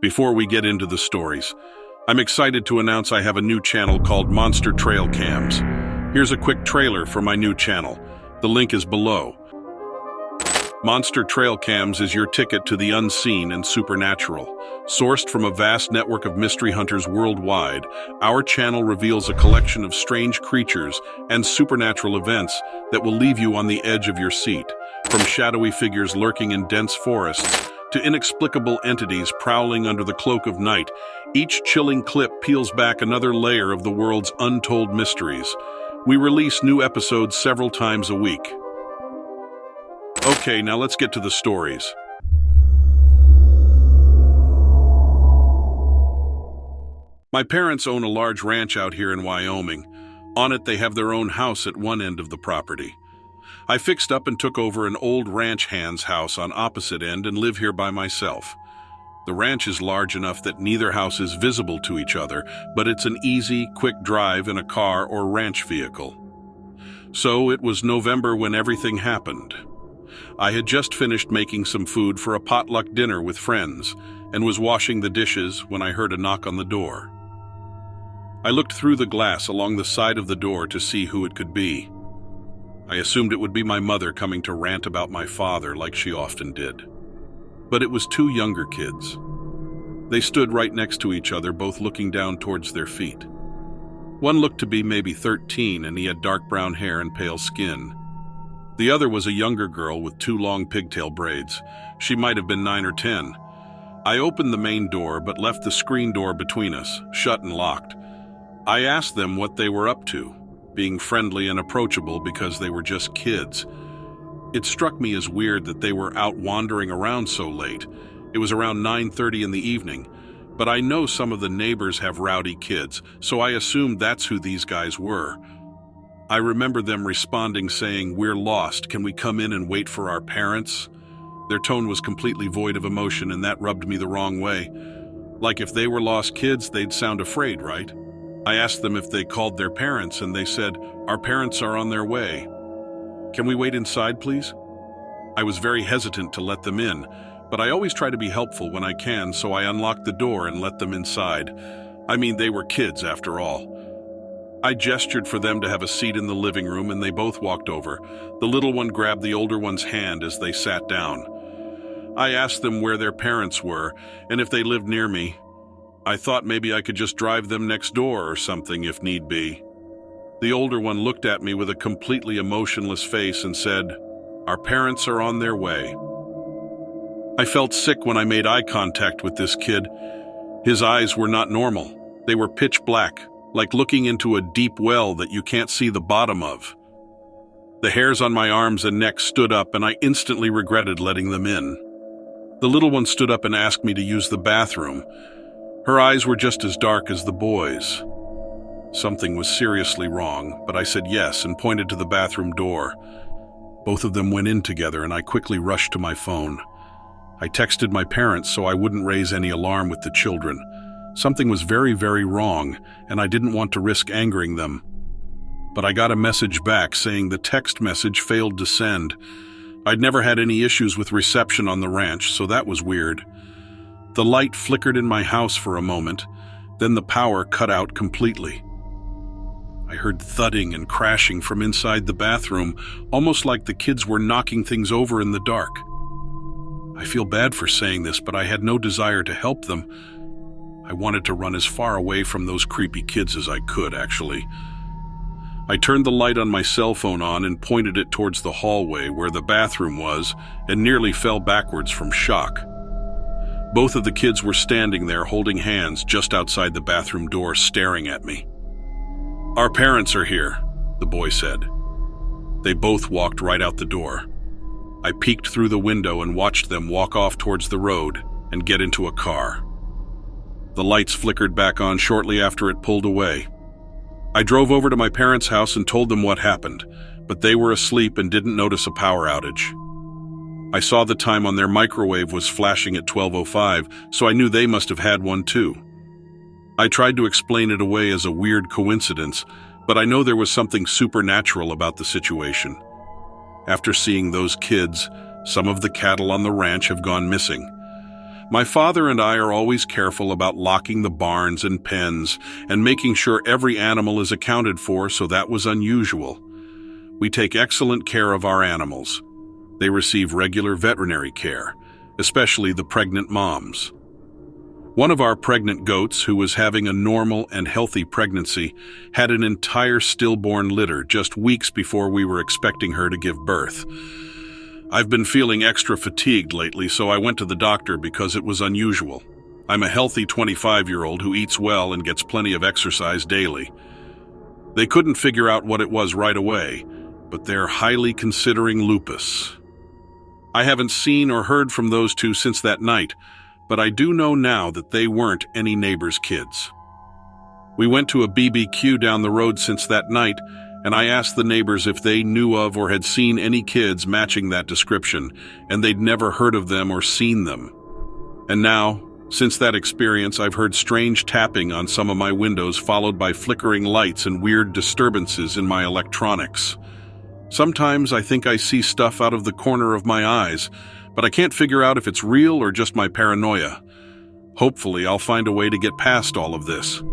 Before we get into the stories, I'm excited to announce I have a new channel called Monster Trail Cams. Here's a quick trailer for my new channel. The link is below. Monster Trail Cams is your ticket to the unseen and supernatural. Sourced from a vast network of mystery hunters worldwide, our channel reveals a collection of strange creatures and supernatural events that will leave you on the edge of your seat. From shadowy figures lurking in dense forests to inexplicable entities prowling under the cloak of night, each chilling clip peels back another layer of the world's untold mysteries. We release new episodes several times a week. Okay, now let's get to the stories. My parents own a large ranch out here in Wyoming. On it, they have their own house at one end of the property. I fixed up and took over an old ranch hand's house on opposite end and live here by myself. The ranch is large enough that neither house is visible to each other, but it's an easy, quick drive in a car or ranch vehicle. So it was November when everything happened. I had just finished making some food for a potluck dinner with friends and was washing the dishes when I heard a knock on the door. I looked through the glass along the side of the door to see who it could be. I assumed it would be my mother coming to rant about my father like she often did. But it was two younger kids. They stood right next to each other, both looking down towards their feet. One looked to be maybe 13, and he had dark brown hair and pale skin. The other was a younger girl with two long pigtail braids. She might have been 9 or 10. I opened the main door but left the screen door between us, shut and locked. I asked them what they were up to, being friendly and approachable because they were just kids. It struck me as weird that they were out wandering around so late. It was around 9:30 in the evening, but I know some of the neighbors have rowdy kids, so I assumed that's who these guys were. I remember them responding saying, "We're lost, can we come in and wait for our parents?" Their tone was completely void of emotion, and that rubbed me the wrong way. Like if they were lost kids, they'd sound afraid, right? I asked them if they called their parents, and they said, "Our parents are on their way. Can we wait inside, please?" I was very hesitant to let them in, but I always try to be helpful when I can, so I unlocked the door and let them inside. I mean, they were kids after all. I gestured for them to have a seat in the living room, and they both walked over. The little one grabbed the older one's hand as they sat down. I asked them where their parents were, and if they lived near me. I thought maybe I could just drive them next door or something if need be. The older one looked at me with a completely emotionless face and said, "Our parents are on their way." I felt sick when I made eye contact with this kid. His eyes were not normal. They were pitch black, like looking into a deep well that you can't see the bottom of. The hairs on my arms and neck stood up, and I instantly regretted letting them in. The little one stood up and asked me to use the bathroom. Her eyes were just as dark as the boys'. Something was seriously wrong, but I said yes and pointed to the bathroom door. Both of them went in together, and I quickly rushed to my phone. I texted my parents so I wouldn't raise any alarm with the children. Something was very, very wrong, and I didn't want to risk angering them. But I got a message back saying the text message failed to send. I'd never had any issues with reception on the ranch, so that was weird. The light flickered in my house for a moment, then the power cut out completely. I heard thudding and crashing from inside the bathroom, almost like the kids were knocking things over in the dark. I feel bad for saying this, but I had no desire to help them. I wanted to run as far away from those creepy kids as I could, actually. I turned the light on my cell phone on and pointed it towards the hallway where the bathroom was, and nearly fell backwards from shock. Both of the kids were standing there holding hands just outside the bathroom door, staring at me. "Our parents are here," the boy said. They both walked right out the door. I peeked through the window and watched them walk off towards the road and get into a car. The lights flickered back on shortly after it pulled away. I drove over to my parents' house and told them what happened, but they were asleep and didn't notice a power outage. I saw the time on their microwave was flashing at 12:05, so I knew they must have had one too. I tried to explain it away as a weird coincidence, but I know there was something supernatural about the situation. After seeing those kids, some of the cattle on the ranch have gone missing. My father and I are always careful about locking the barns and pens and making sure every animal is accounted for, so that was unusual. We take excellent care of our animals. They receive regular veterinary care, especially the pregnant moms. One of our pregnant goats, who was having a normal and healthy pregnancy, had an entire stillborn litter just weeks before we were expecting her to give birth. I've been feeling extra fatigued lately, so I went to the doctor because it was unusual. I'm a healthy 25-year-old who eats well and gets plenty of exercise daily. They couldn't figure out what it was right away, but they're highly considering lupus. I haven't seen or heard from those two since that night, but I do know now that they weren't any neighbor's kids. We went to a BBQ down the road since that night, and I asked the neighbors if they knew of or had seen any kids matching that description, and they'd never heard of them or seen them. And now, since that experience, I've heard strange tapping on some of my windows, followed by flickering lights and weird disturbances in my electronics. Sometimes I think I see stuff out of the corner of my eyes, but I can't figure out if it's real or just my paranoia. Hopefully, I'll find a way to get past all of this.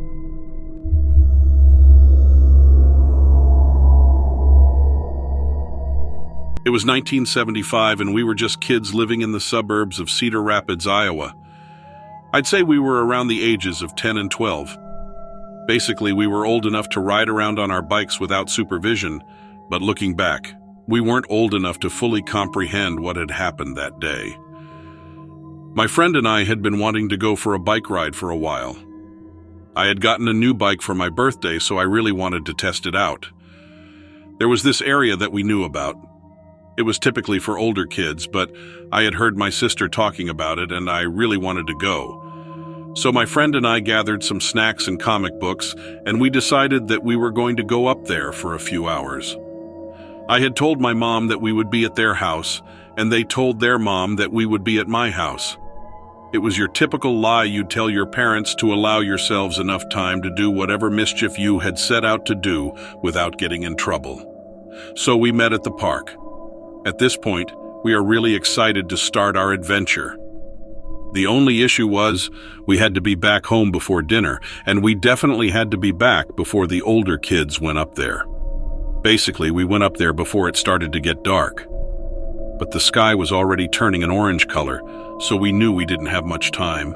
It was 1975, and we were just kids living in the suburbs of Cedar Rapids, Iowa. I'd say we were around the ages of 10 and 12. Basically, we were old enough to ride around on our bikes without supervision, but looking back, we weren't old enough to fully comprehend what had happened that day. My friend and I had been wanting to go for a bike ride for a while. I had gotten a new bike for my birthday, so I really wanted to test it out. There was this area that we knew about. It was typically for older kids, but I had heard my sister talking about it and I really wanted to go. So my friend and I gathered some snacks and comic books, and we decided that we were going to go up there for a few hours. I had told my mom that we would be at their house, and they told their mom that we would be at my house. It was your typical lie you'd tell your parents to allow yourselves enough time to do whatever mischief you had set out to do without getting in trouble. So we met at the park. At this point, we are really excited to start our adventure. The only issue was we had to be back home before dinner, and we definitely had to be back before the older kids went up there. Basically, we went up there before it started to get dark. But the sky was already turning an orange color, so we knew we didn't have much time.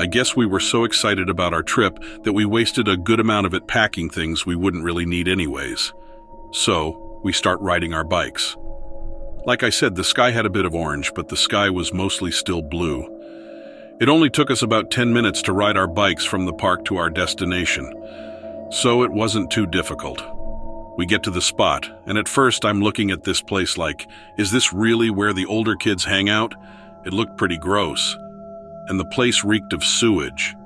I guess we were so excited about our trip that we wasted a good amount of it packing things we wouldn't really need anyways. So, we start riding our bikes. Like I said, the sky had a bit of orange, but the sky was mostly still blue. It only took us about 10 minutes to ride our bikes from the park to our destination, so it wasn't too difficult. We get to the spot, and at first I'm looking at this place like, is this really where the older kids hang out? It looked pretty gross, and the place reeked of sewage.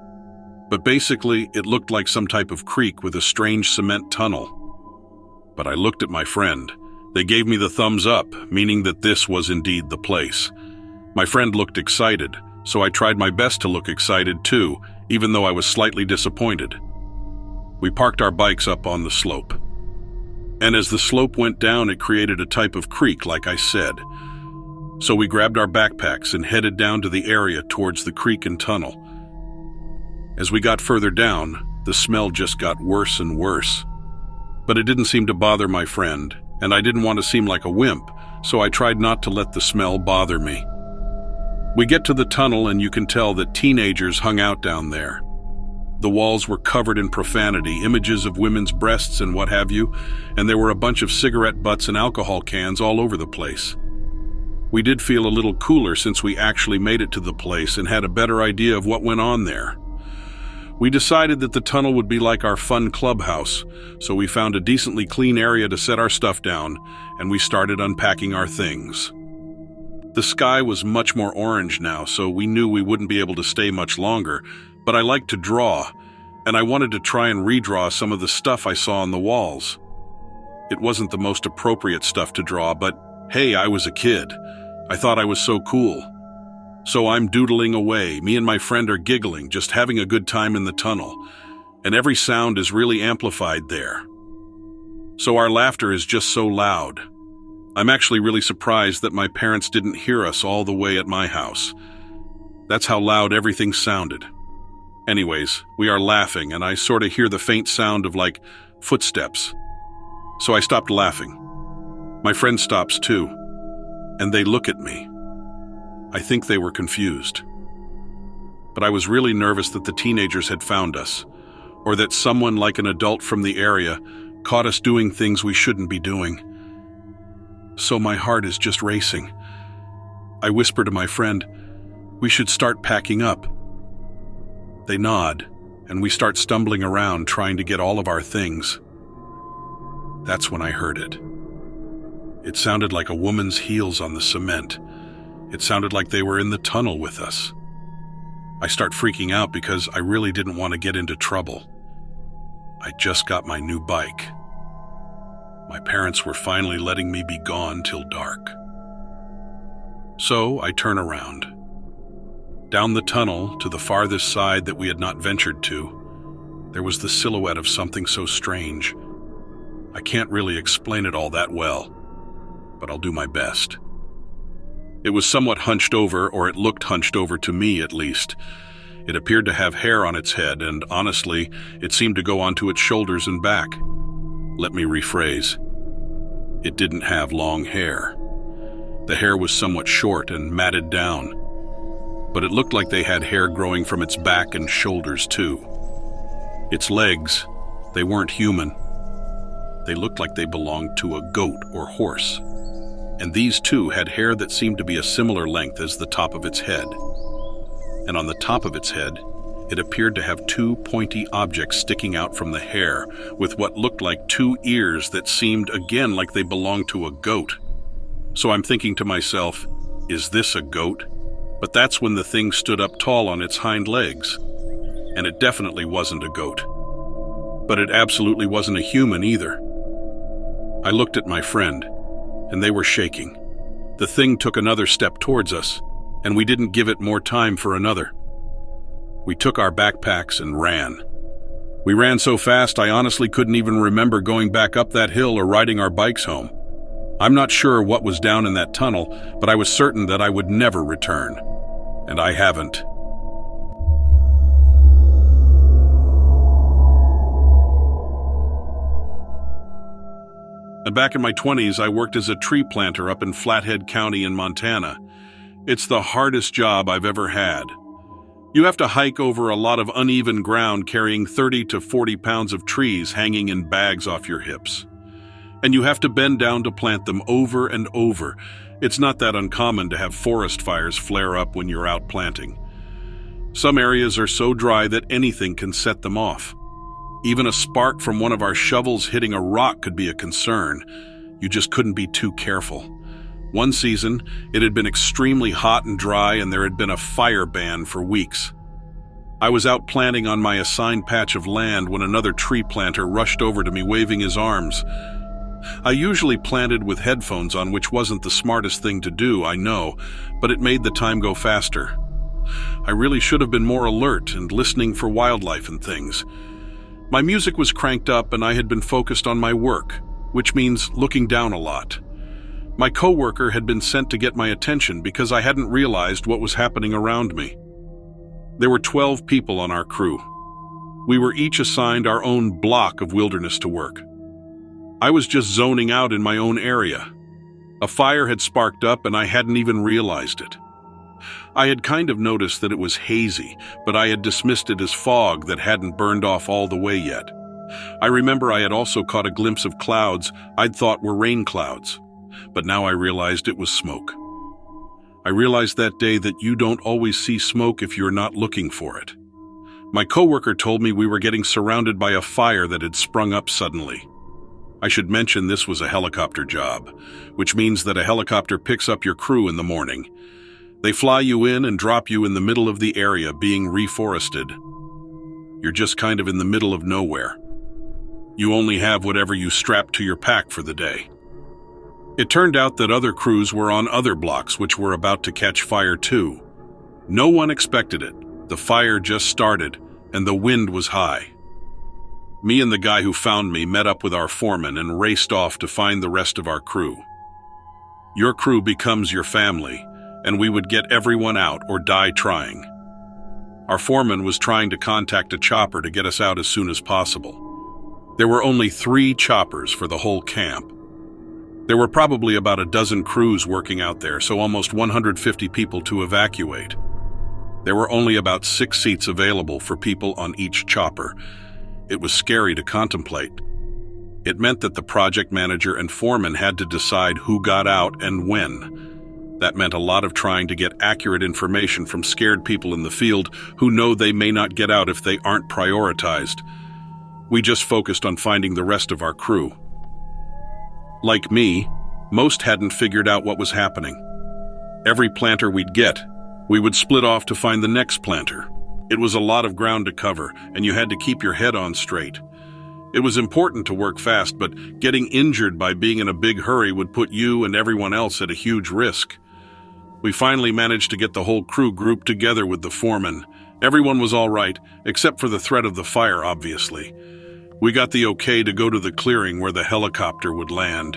But basically, it looked like some type of creek with a strange cement tunnel. But I looked at my friend. They gave me the thumbs up, meaning that this was indeed the place. My friend looked excited, so I tried my best to look excited too, even though I was slightly disappointed. We parked our bikes up on the slope. And as the slope went down, it created a type of creek, like I said. So we grabbed our backpacks and headed down to the area towards the creek and tunnel. As we got further down, the smell just got worse and worse. But it didn't seem to bother my friend, and I didn't want to seem like a wimp, so I tried not to let the smell bother me. We get to the tunnel, and you can tell that teenagers hung out down there. The walls were covered in profanity, images of women's breasts and what have you, and there were a bunch of cigarette butts and alcohol cans all over the place. We did feel a little cooler since we actually made it to the place and had a better idea of what went on there. We decided that the tunnel would be like our fun clubhouse, so we found a decently clean area to set our stuff down, and we started unpacking our things. The sky was much more orange now, so we knew we wouldn't be able to stay much longer, but I like to draw, and I wanted to try and redraw some of the stuff I saw on the walls. It wasn't the most appropriate stuff to draw, but hey, I was a kid. I thought I was so cool. So I'm doodling away. Me and my friend are giggling, just having a good time in the tunnel, and every sound is really amplified there. So our laughter is just so loud. I'm actually really surprised that my parents didn't hear us all the way at my house. That's how loud everything sounded. Anyways, we are laughing, and I sort of hear the faint sound of, like, footsteps. So I stopped laughing. My friend stops too, and they look at me. I think they were confused. But I was really nervous that the teenagers had found us, or that someone like an adult from the area caught us doing things we shouldn't be doing. So my heart is just racing. I whisper to my friend, "We should start packing up." They nod, and we start stumbling around trying to get all of our things. That's when I heard it. It sounded like a woman's heels on the cement. It sounded like they were in the tunnel with us. I start freaking out because I really didn't want to get into trouble. I just got my new bike. My parents were finally letting me be gone till dark. So I turn around. Down the tunnel to the farthest side that we had not ventured to, there was the silhouette of something so strange. I can't really explain it all that well, but I'll do my best. It was somewhat hunched over, or it looked hunched over to me at least. It appeared to have hair on its head, and honestly, it seemed to go onto its shoulders and back. Let me rephrase. It didn't have long hair. The hair was somewhat short and matted down, but it looked like they had hair growing from its back and shoulders too. Its legs, they weren't human. They looked like they belonged to a goat or horse, and these too had hair that seemed to be a similar length as the top of its head. And on the top of its head, it appeared to have two pointy objects sticking out from the hair, with what looked like two ears that seemed again like they belonged to a goat. So I'm thinking to myself, is this a goat? But that's when the thing stood up tall on its hind legs. And it definitely wasn't a goat. But it absolutely wasn't a human either. I looked at my friend, and they were shaking. The thing took another step towards us, and we didn't give it more time for another. We took our backpacks and ran. We ran so fast I honestly couldn't even remember going back up that hill or riding our bikes home. I'm not sure what was down in that tunnel, but I was certain that I would never return. And I haven't. And back in my 20s, I worked as a tree planter up in Flathead County in Montana. It's the hardest job I've ever had. You have to hike over a lot of uneven ground carrying 30 to 40 pounds of trees hanging in bags off your hips. And you have to bend down to plant them over and over. It's not that uncommon to have forest fires flare up when you're out planting. Some areas are so dry that anything can set them off. Even a spark from one of our shovels hitting a rock could be a concern. You just couldn't be too careful. One season, it had been extremely hot and dry, and there had been a fire ban for weeks. I was out planting on my assigned patch of land when another tree planter rushed over to me waving his arms. I usually planted with headphones on, which wasn't the smartest thing to do, I know, but it made the time go faster. I really should have been more alert and listening for wildlife and things. My music was cranked up and I had been focused on my work, which means looking down a lot. My coworker had been sent to get my attention because I hadn't realized what was happening around me. There were 12 people on our crew. We were each assigned our own block of wilderness to work. I was just zoning out in my own area. A fire had sparked up and I hadn't even realized it. I had kind of noticed that it was hazy, but I had dismissed it as fog that hadn't burned off all the way yet. I remember I had also caught a glimpse of clouds I'd thought were rain clouds, but now I realized it was smoke. I realized that day that you don't always see smoke if you're not looking for it. My coworker told me we were getting surrounded by a fire that had sprung up suddenly. I should mention this was a helicopter job, which means that a helicopter picks up your crew in the morning. They fly you in and drop you in the middle of the area being reforested. You're just kind of in the middle of nowhere. You only have whatever you strap to your pack for the day. It turned out that other crews were on other blocks which were about to catch fire too. No one expected it. The fire just started, and the wind was high. Me and the guy who found me met up with our foreman and raced off to find the rest of our crew. Your crew becomes your family, and we would get everyone out or die trying. Our foreman was trying to contact a chopper to get us out as soon as possible. There were only 3 choppers for the whole camp. There were probably about a dozen crews working out there, so almost 150 people to evacuate. There were only about 6 seats available for people on each chopper. It was scary to contemplate. It meant that the project manager and foreman had to decide who got out and when. That meant a lot of trying to get accurate information from scared people in the field who know they may not get out if they aren't prioritized. We just focused on finding the rest of our crew. Like me, most hadn't figured out what was happening. Every planter we'd get, we would split off to find the next planter. It was a lot of ground to cover, and you had to keep your head on straight. It was important to work fast, but getting injured by being in a big hurry would put you and everyone else at a huge risk. We finally managed to get the whole crew grouped together with the foreman. Everyone was all right, except for the threat of the fire, obviously. We got the okay to go to the clearing where the helicopter would land.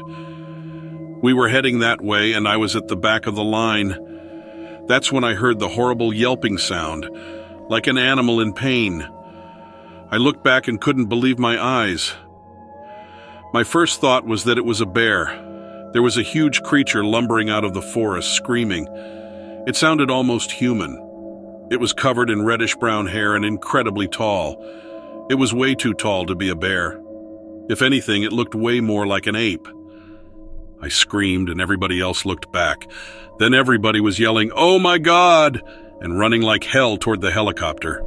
We were heading that way, and I was at the back of the line. That's when I heard the horrible yelping sound, like an animal in pain. I looked back and couldn't believe my eyes. My first thought was that it was a bear. There was a huge creature lumbering out of the forest, screaming. It sounded almost human. It was covered in reddish-brown hair and incredibly tall. It was way too tall to be a bear. If anything, it looked way more like an ape. I screamed and everybody else looked back. Then everybody was yelling, "Oh my God!" and running like hell toward the helicopter.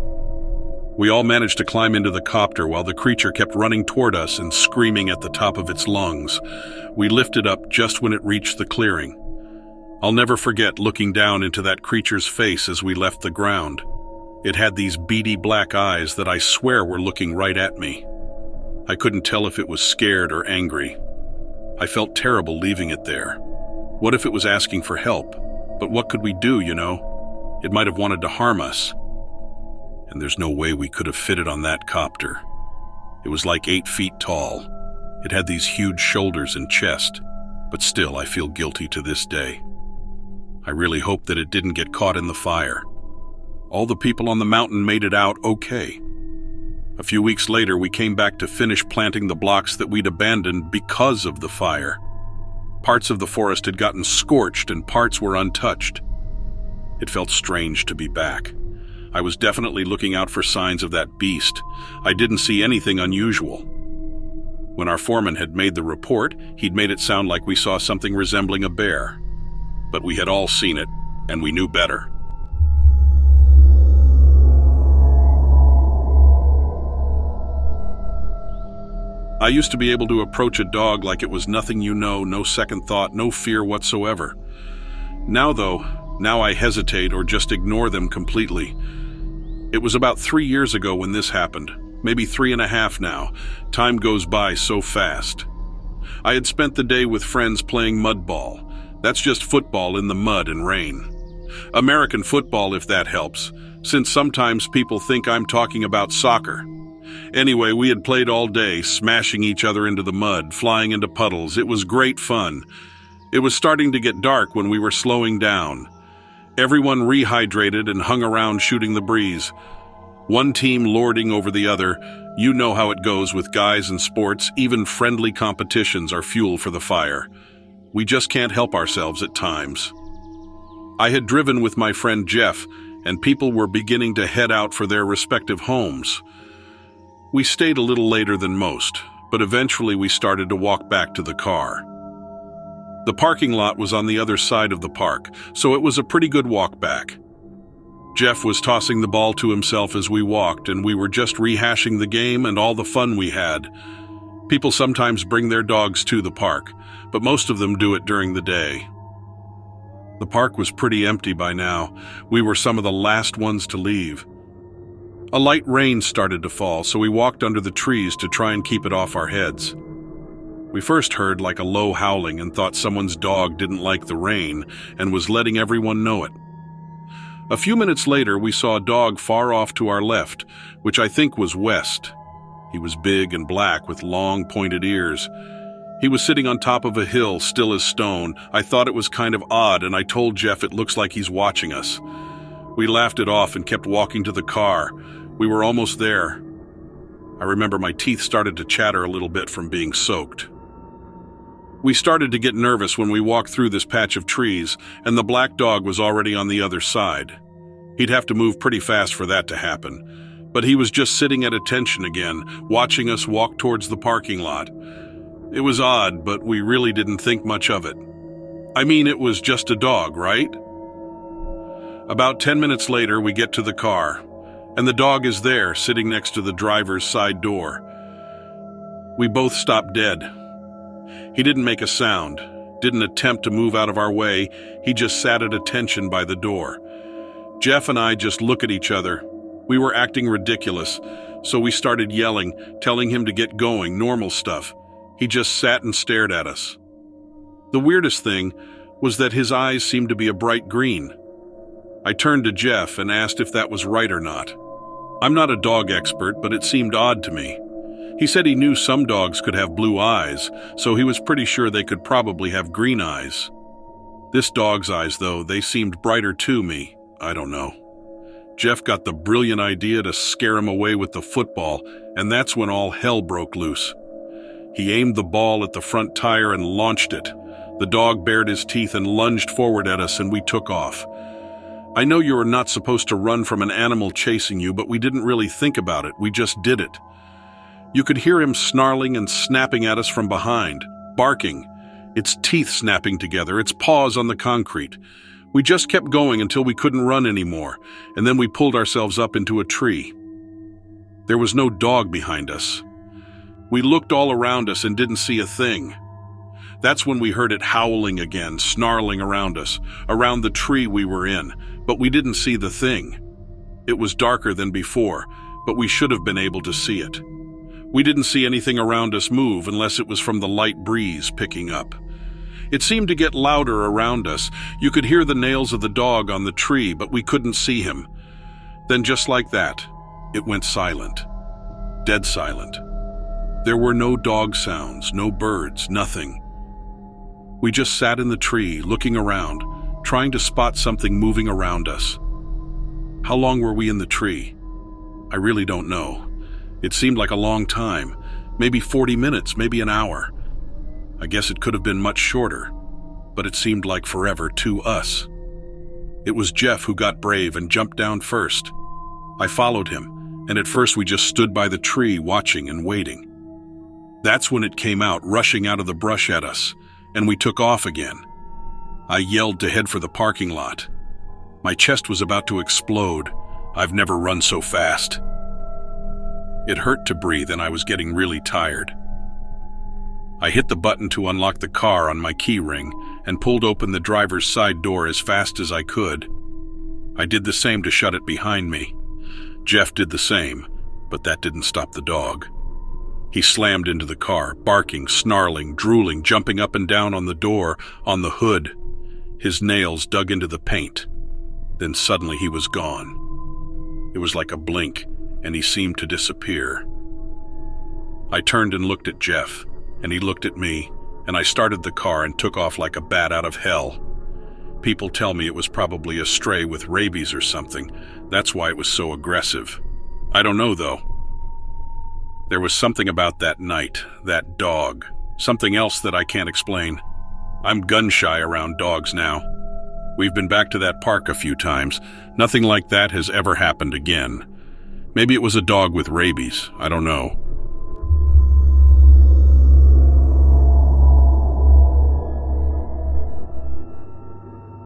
We all managed to climb into the copter while the creature kept running toward us and screaming at the top of its lungs. We lifted up just when it reached the clearing. I'll never forget looking down into that creature's face as we left the ground. It had these beady black eyes that I swear were looking right at me. I couldn't tell if it was scared or angry. I felt terrible leaving it there. What if it was asking for help? But what could we do, you know? It might have wanted to harm us. And there's no way we could have fitted on that copter. It was like 8 feet tall. It had these huge shoulders and chest, but still I feel guilty to this day. I really hope that it didn't get caught in the fire. All the people on the mountain made it out okay. A few weeks later, we came back to finish planting the blocks that we'd abandoned because of the fire. Parts of the forest had gotten scorched and parts were untouched. It felt strange to be back. I was definitely looking out for signs of that beast. I didn't see anything unusual. When our foreman had made the report, he'd made it sound like we saw something resembling a bear. But we had all seen it, and we knew better. I used to be able to approach a dog like it was nothing you know, no second thought, no fear whatsoever. Now I hesitate or just ignore them completely. It was about 3 years ago when this happened, maybe 3.5 now. Time goes by so fast. I had spent the day with friends playing mud ball. That's just football in the mud and rain. American football, if that helps, since sometimes people think I'm talking about soccer. Anyway, we had played all day, smashing each other into the mud, flying into puddles. It was great fun. It was starting to get dark when we were slowing down. Everyone rehydrated and hung around shooting the breeze. One team lording over the other. You know how it goes with guys in sports. Even friendly competitions are fuel for the fire. We just can't help ourselves at times. I had driven with my friend Jeff, and people were beginning to head out for their respective homes. We stayed a little later than most, but eventually we started to walk back to the car. The parking lot was on the other side of the park, so it was a pretty good walk back. Jeff was tossing the ball to himself as we walked, and we were just rehashing the game and all the fun we had. People sometimes bring their dogs to the park, but most of them do it during the day. The park was pretty empty by now. We were some of the last ones to leave. A light rain started to fall, so we walked under the trees to try and keep it off our heads. We first heard like a low howling and thought someone's dog didn't like the rain and was letting everyone know it. A few minutes later, we saw a dog far off to our left, which I think was West. He was big and black with long, pointed ears. He was sitting on top of a hill, still as stone. I thought it was kind of odd, and I told Jeff it looks like he's watching us. We laughed it off and kept walking to the car. We were almost there. I remember my teeth started to chatter a little bit from being soaked. We started to get nervous when we walked through this patch of trees, and the black dog was already on the other side. He'd have to move pretty fast for that to happen, but he was just sitting at attention again, watching us walk towards the parking lot. It was odd, but we really didn't think much of it. I mean, it was just a dog, right? About 10 minutes later, we get to the car, and the dog is there, sitting next to the driver's side door. We both stopped dead. He didn't make a sound, didn't attempt to move out of our way. He just sat at attention by the door. Jeff and I just look at each other. We were acting ridiculous, so we started yelling, telling him to get going, normal stuff. He just sat and stared at us. The weirdest thing was that his eyes seemed to be a bright green. I turned to Jeff and asked if that was right or not. I'm not a dog expert, but it seemed odd to me. He said he knew some dogs could have blue eyes, so he was pretty sure they could probably have green eyes. This dog's eyes, though, they seemed brighter to me. I don't know. Jeff got the brilliant idea to scare him away with the football, and that's when all hell broke loose. He aimed the ball at the front tire and launched it. The dog bared his teeth and lunged forward at us, and we took off. I know you are not supposed to run from an animal chasing you, but we didn't really think about it. We just did it. You could hear him snarling and snapping at us from behind, barking, its teeth snapping together, its paws on the concrete. We just kept going until we couldn't run anymore, and then we pulled ourselves up into a tree. There was no dog behind us. We looked all around us and didn't see a thing. That's when we heard it howling again, snarling around us, around the tree we were in, but we didn't see the thing. It was darker than before, but we should have been able to see it. We didn't see anything around us move unless it was from the light breeze picking up. It seemed to get louder around us. You could hear the nails of the dog on the tree, but we couldn't see him. Then just like that, it went silent. Dead silent. There were no dog sounds, no birds, nothing. We just sat in the tree, looking around, trying to spot something moving around us. How long were we in the tree? I really don't know. It seemed like a long time, maybe 40 minutes, maybe an hour. I guess it could have been much shorter, but it seemed like forever to us. It was Jeff who got brave and jumped down first. I followed him, and at first we just stood by the tree watching and waiting. That's when it came out, rushing out of the brush at us, and we took off again. I yelled to head for the parking lot. My chest was about to explode. I've never run so fast. It hurt to breathe, and I was getting really tired. I hit the button to unlock the car on my key ring and pulled open the driver's side door as fast as I could. I did the same to shut it behind me. Jeff did the same, but that didn't stop the dog. He slammed into the car, barking, snarling, drooling, jumping up and down on the door, on the hood. His nails dug into the paint. Then suddenly he was gone. It was like a blink, and he seemed to disappear. I turned and looked at Jeff, and he looked at me, and I started the car and took off like a bat out of hell. People tell me it was probably a stray with rabies or something. That's why it was so aggressive. I don't know, though. There was something about that night, that dog, something else that I can't explain. I'm gun-shy around dogs now. We've been back to that park a few times. Nothing like that has ever happened again. Maybe it was a dog with rabies, I don't know.